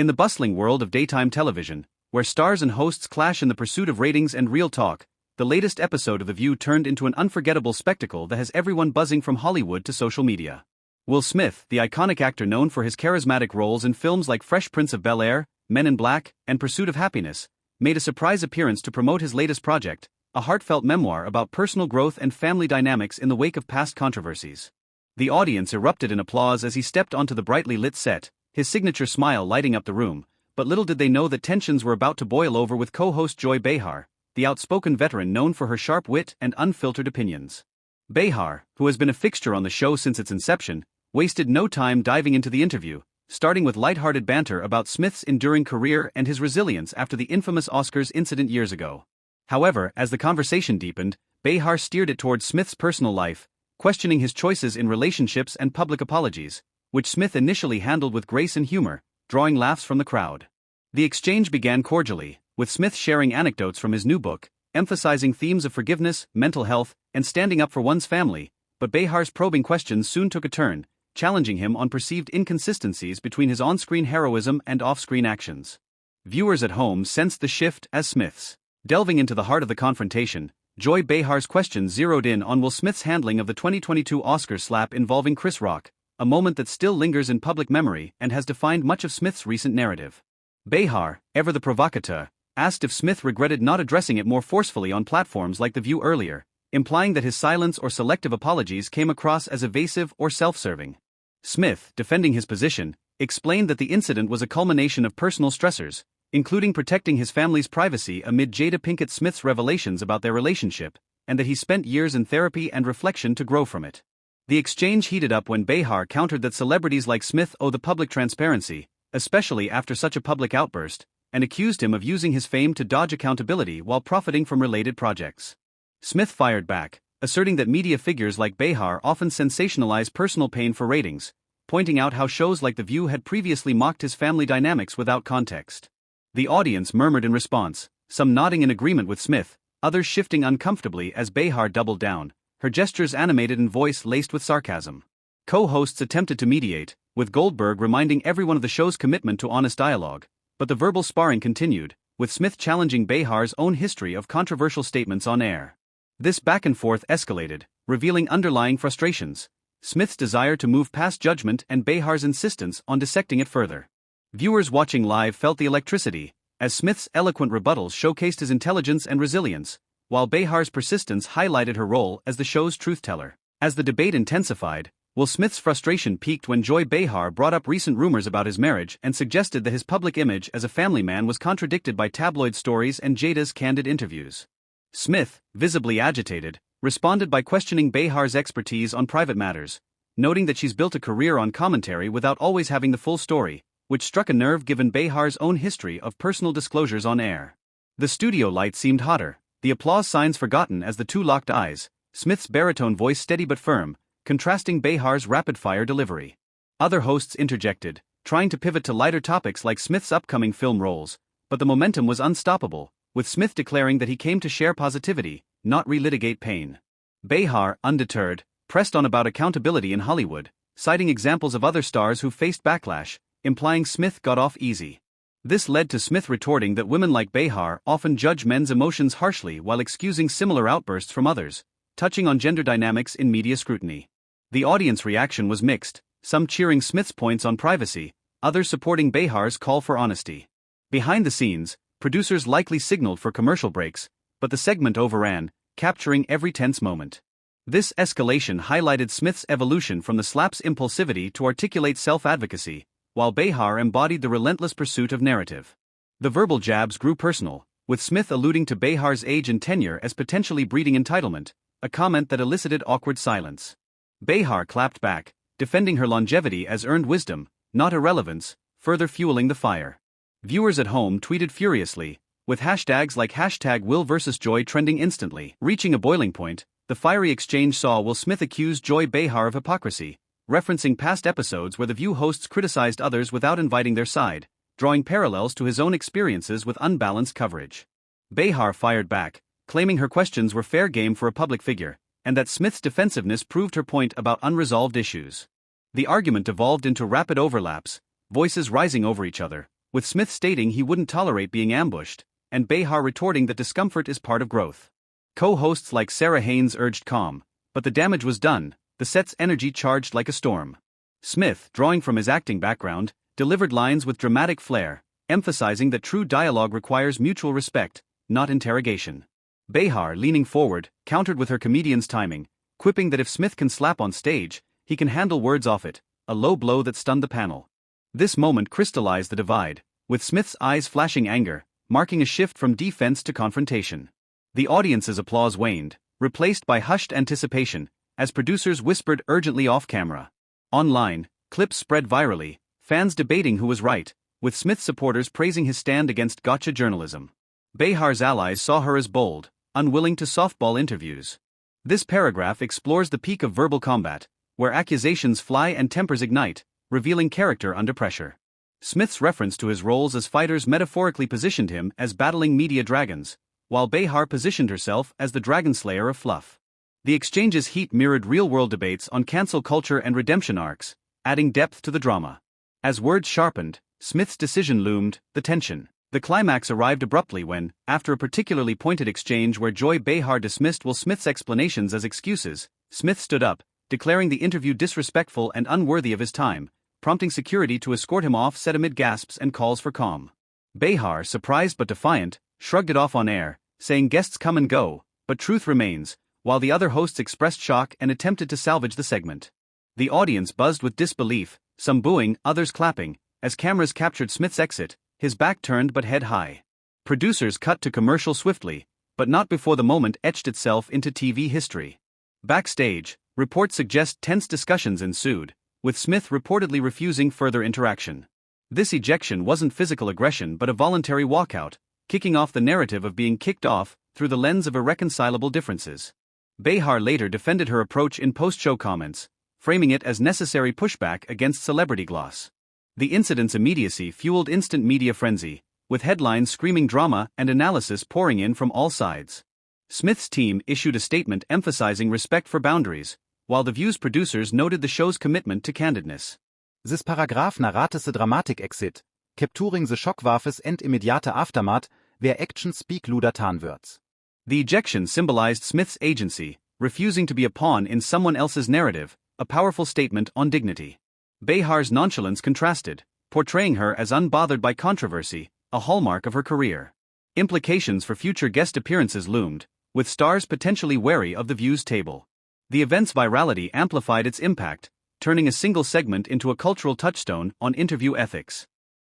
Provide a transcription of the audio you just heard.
In the bustling world of daytime television, where stars and hosts clash in the pursuit of ratings and real talk, the latest episode of The View turned into an unforgettable spectacle that has everyone buzzing from Hollywood to social media. Will Smith, the iconic actor known for his charismatic roles in films like Fresh Prince of Bel-Air, Men in Black, and Pursuit of Happiness, made a surprise appearance to promote his latest project, a heartfelt memoir about personal growth and family dynamics in the wake of past controversies. The audience erupted in applause as he stepped onto the brightly lit set, his signature smile lighting up the room, but little did they know that tensions were about to boil over with co-host Joy Behar, the outspoken veteran known for her sharp wit and unfiltered opinions. Behar, who has been a fixture on the show since its inception, wasted no time diving into the interview, starting with lighthearted banter about Smith's enduring career and his resilience after the infamous Oscars incident years ago. However, as the conversation deepened, Behar steered it towards Smith's personal life, questioning his choices in relationships and public apologies, which Smith initially handled with grace and humor, drawing laughs from the crowd. The exchange began cordially, with Smith sharing anecdotes from his new book, emphasizing themes of forgiveness, mental health, and standing up for one's family, but Behar's probing questions soon took a turn, challenging him on perceived inconsistencies between his on-screen heroism and off-screen actions. Viewers at home sensed the shift as Smith's. Delving into the heart of the confrontation, Joy Behar's questions zeroed in on Will Smith's handling of the 2022 Oscars slap involving Chris Rock, a moment that still lingers in public memory and has defined much of Smith's recent narrative. Behar, ever the provocateur, asked if Smith regretted not addressing it more forcefully on platforms like The View earlier, implying that his silence or selective apologies came across as evasive or self-serving. Smith, defending his position, explained that the incident was a culmination of personal stressors, including protecting his family's privacy amid Jada Pinkett Smith's revelations about their relationship, and that he spent years in therapy and reflection to grow from it. The exchange heated up when Behar countered that celebrities like Smith owe the public transparency, especially after such a public outburst, and accused him of using his fame to dodge accountability while profiting from related projects. Smith fired back, asserting that media figures like Behar often sensationalize personal pain for ratings, pointing out how shows like The View had previously mocked his family dynamics without context. The audience murmured in response, some nodding in agreement with Smith, others shifting uncomfortably as Behar doubled down, her gestures animated and voice laced with sarcasm. Co-hosts attempted to mediate, with Goldberg reminding everyone of the show's commitment to honest dialogue, but the verbal sparring continued, with Smith challenging Behar's own history of controversial statements on air. This back and forth escalated, revealing underlying frustrations, Smith's desire to move past judgment and Behar's insistence on dissecting it further. Viewers watching live felt the electricity, as Smith's eloquent rebuttals showcased his intelligence and resilience, while Behar's persistence highlighted her role as the show's truth-teller. As the debate intensified, Will Smith's frustration peaked when Joy Behar brought up recent rumors about his marriage and suggested that his public image as a family man was contradicted by tabloid stories and Jada's candid interviews. Smith, visibly agitated, responded by questioning Behar's expertise on private matters, noting that she's built a career on commentary without always having the full story, which struck a nerve given Behar's own history of personal disclosures on air. The studio lights seemed hotter, the applause signs forgotten as the two locked eyes, Smith's baritone voice steady but firm, contrasting Behar's rapid-fire delivery. Other hosts interjected, trying to pivot to lighter topics like Smith's upcoming film roles, but the momentum was unstoppable, with Smith declaring that he came to share positivity, not relitigate pain. Behar, undeterred, pressed on about accountability in Hollywood, citing examples of other stars who faced backlash, implying Smith got off easy. This led to Smith retorting that women like Behar often judge men's emotions harshly while excusing similar outbursts from others, touching on gender dynamics in media scrutiny. The audience reaction was mixed, some cheering Smith's points on privacy, others supporting Behar's call for honesty. Behind the scenes, producers likely signaled for commercial breaks, but the segment overran, capturing every tense moment. This escalation highlighted Smith's evolution from the slap's impulsivity to articulate self-advocacy, while Behar embodied the relentless pursuit of narrative. The verbal jabs grew personal, with Smith alluding to Behar's age and tenure as potentially breeding entitlement, a comment that elicited awkward silence. Behar clapped back, defending her longevity as earned wisdom, not irrelevance, further fueling the fire. Viewers at home tweeted furiously, with hashtags like #WillVS.Joy trending instantly. Reaching a boiling point, the fiery exchange saw Will Smith accuse Joy Behar of hypocrisy, referencing past episodes where The View hosts criticized others without inviting their side, drawing parallels to his own experiences with unbalanced coverage. Behar fired back, claiming her questions were fair game for a public figure, and that Smith's defensiveness proved her point about unresolved issues. The argument devolved into rapid overlaps, voices rising over each other, with Smith stating he wouldn't tolerate being ambushed, and Behar retorting that discomfort is part of growth. Co-hosts like Sarah Haynes urged calm, but the damage was done, the set's energy charged like a storm. Smith, drawing from his acting background, delivered lines with dramatic flair, emphasizing that true dialogue requires mutual respect, not interrogation. Behar, leaning forward, countered with her comedian's timing, quipping that if Smith can slap on stage, he can handle words off it, a low blow that stunned the panel. This moment crystallized the divide, with Smith's eyes flashing anger, marking a shift from defense to confrontation. The audience's applause waned, replaced by hushed anticipation, as producers whispered urgently off-camera. Online, clips spread virally, fans debating who was right, with Smith's supporters praising his stand against gotcha journalism. Behar's allies saw her as bold, unwilling to softball interviews. This paragraph explores the peak of verbal combat, where accusations fly and tempers ignite, revealing character under pressure. Smith's reference to his roles as fighters metaphorically positioned him as battling media dragons, while Behar positioned herself as the dragon slayer of fluff. The exchange's heat mirrored real-world debates on cancel culture and redemption arcs, adding depth to the drama. As words sharpened, Smith's decision loomed, the tension. The climax arrived abruptly when, after a particularly pointed exchange where Joy Behar dismissed Will Smith's explanations as excuses, Smith stood up, declaring the interview disrespectful and unworthy of his time, prompting security to escort him off set amid gasps and calls for calm. Behar, surprised but defiant, shrugged it off on air, saying guests come and go, but truth remains, while the other hosts expressed shock and attempted to salvage the segment. The audience buzzed with disbelief, some booing, others clapping, as cameras captured Smith's exit, his back turned but head high. Producers cut to commercial swiftly, but not before the moment etched itself into TV history. Backstage, reports suggest tense discussions ensued, with Smith reportedly refusing further interaction. This ejection wasn't physical aggression but a voluntary walkout, kicking off the narrative of being kicked off through the lens of irreconcilable differences. Behar later defended her approach in post-show comments, framing it as necessary pushback against celebrity gloss. The incident's immediacy fueled instant media frenzy, with headlines screaming drama and analysis pouring in from all sides. Smith's team issued a statement emphasizing respect for boundaries, while The View's producers noted the show's commitment to candidness. This paragraph narrates the dramatic exit, capturing the Schockwaffes and immediate aftermath, where action speak ludatan words. The ejection symbolized Smith's agency, refusing to be a pawn in someone else's narrative, a powerful statement on dignity. Behar's nonchalance contrasted, portraying her as unbothered by controversy, a hallmark of her career. Implications for future guest appearances loomed, with stars potentially wary of The View's table. The event's virality amplified its impact, turning a single segment into a cultural touchstone on interview ethics.